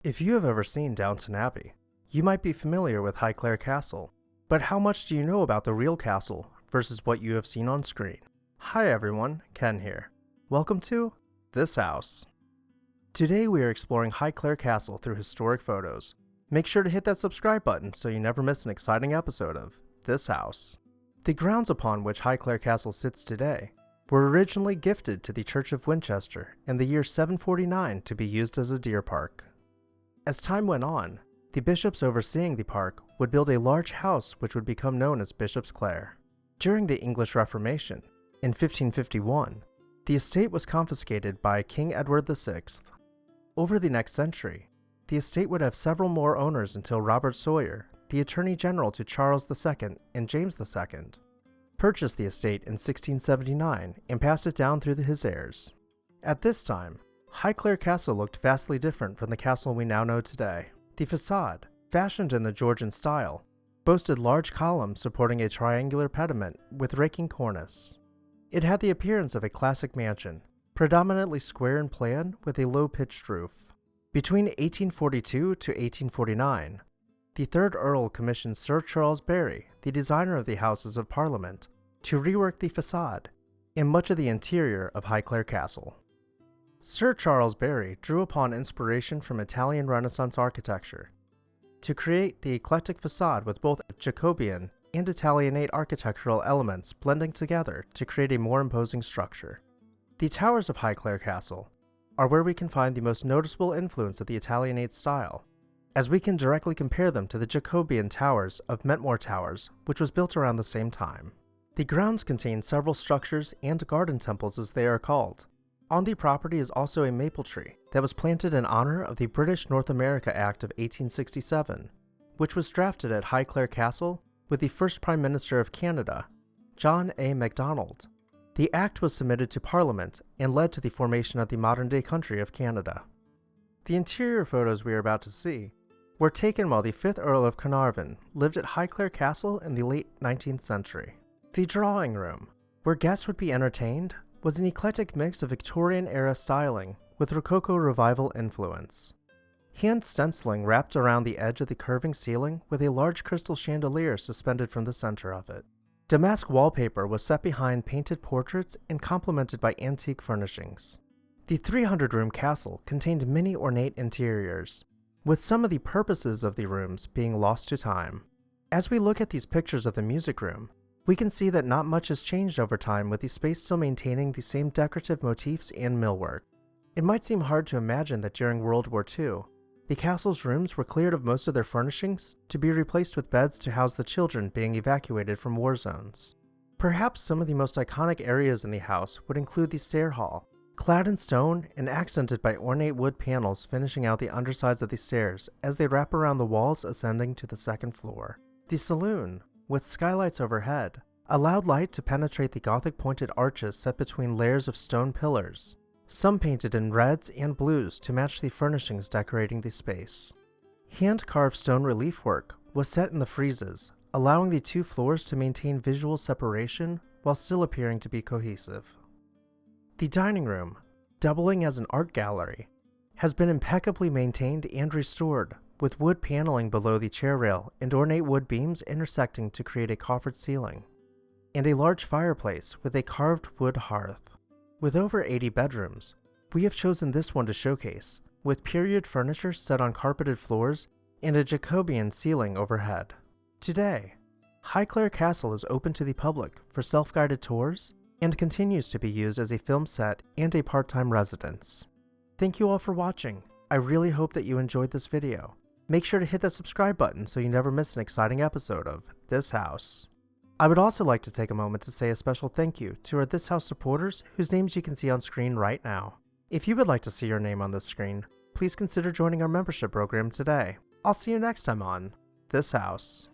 If you have ever seen Downton Abbey, you might be familiar with Highclere Castle, but how much do you know about the real castle versus what you have seen on screen? Hi everyone, Ken here. Welcome to This House. Today we are exploring Highclere Castle through historic photos. Make sure to hit that subscribe button so you never miss an exciting episode of This House. The grounds upon which Highclere Castle sits today were originally gifted to the Church of Winchester in the year 749 to be used as a deer park. As time went on, the bishops overseeing the park would build a large house which would become known as Bishop's Clare. During the English Reformation, in 1551, the estate was confiscated by King Edward VI. Over the next century, the estate would have several more owners until Robert Sawyer, the Attorney General to Charles II and James II, purchased the estate in 1679 and passed it down through his heirs. At this time, Highclere Castle looked vastly different from the castle we now know today. The facade, fashioned in the Georgian style, boasted large columns supporting a triangular pediment with raking cornice. It had the appearance of a classic mansion, predominantly square in plan with a low-pitched roof. Between 1842 to 1849, the 3rd Earl commissioned Sir Charles Barry, the designer of the Houses of Parliament, to rework the facade and much of the interior of Highclere Castle. Sir Charles Barry drew upon inspiration from Italian Renaissance architecture to create the eclectic facade with both Jacobean and Italianate architectural elements blending together to create a more imposing structure. The towers of Highclere Castle are where we can find the most noticeable influence of the Italianate style, as we can directly compare them to the Jacobean towers of Mentmore Towers, which was built around the same time. The grounds contain several structures and garden temples as they are called. On the property is also a maple tree that was planted in honor of the British North America Act of 1867, which was drafted at Highclere Castle with the first Prime Minister of Canada, John A. Macdonald. The act was submitted to Parliament and led to the formation of the modern-day country of Canada. The interior photos we are about to see were taken while the 5th Earl of Carnarvon lived at Highclere Castle in the late 19th century. The drawing room, where guests would be entertained, was an eclectic mix of Victorian-era styling with Rococo Revival influence. Hand stenciling wrapped around the edge of the curving ceiling with a large crystal chandelier suspended from the center of it. Damask wallpaper was set behind painted portraits and complemented by antique furnishings. The 300-room castle contained many ornate interiors, with some of the purposes of the rooms being lost to time. As we look at these pictures of the music room, we can see that not much has changed over time, with the space still maintaining the same decorative motifs and millwork. It might seem hard to imagine that during World War II, the castle's rooms were cleared of most of their furnishings to be replaced with beds to house the children being evacuated from war zones. Perhaps some of the most iconic areas in the house would include the stair hall, clad in stone and accented by ornate wood panels finishing out the undersides of the stairs as they wrap around the walls ascending to the 2nd floor. The saloon, with skylights overhead, allowed light to penetrate the Gothic pointed arches set between layers of stone pillars, some painted in reds and blues to match the furnishings decorating the space. Hand-carved stone relief work was set in the friezes, allowing the 2 floors to maintain visual separation while still appearing to be cohesive. The dining room, doubling as an art gallery, has been impeccably maintained and restored, with wood paneling below the chair rail and ornate wood beams intersecting to create a coffered ceiling, and a large fireplace with a carved wood hearth. With over 80 bedrooms, we have chosen this one to showcase, with period furniture set on carpeted floors and a Jacobean ceiling overhead. Today, Highclere Castle is open to the public for self-guided tours and continues to be used as a film set and a part-time residence. Thank you all for watching. I really hope that you enjoyed this video. Make sure to hit that subscribe button so you never miss an exciting episode of This House. I would also like to take a moment to say a special thank you to our This House supporters whose names you can see on screen right now. If you would like to see your name on this screen, please consider joining our membership program today. I'll see you next time on This House.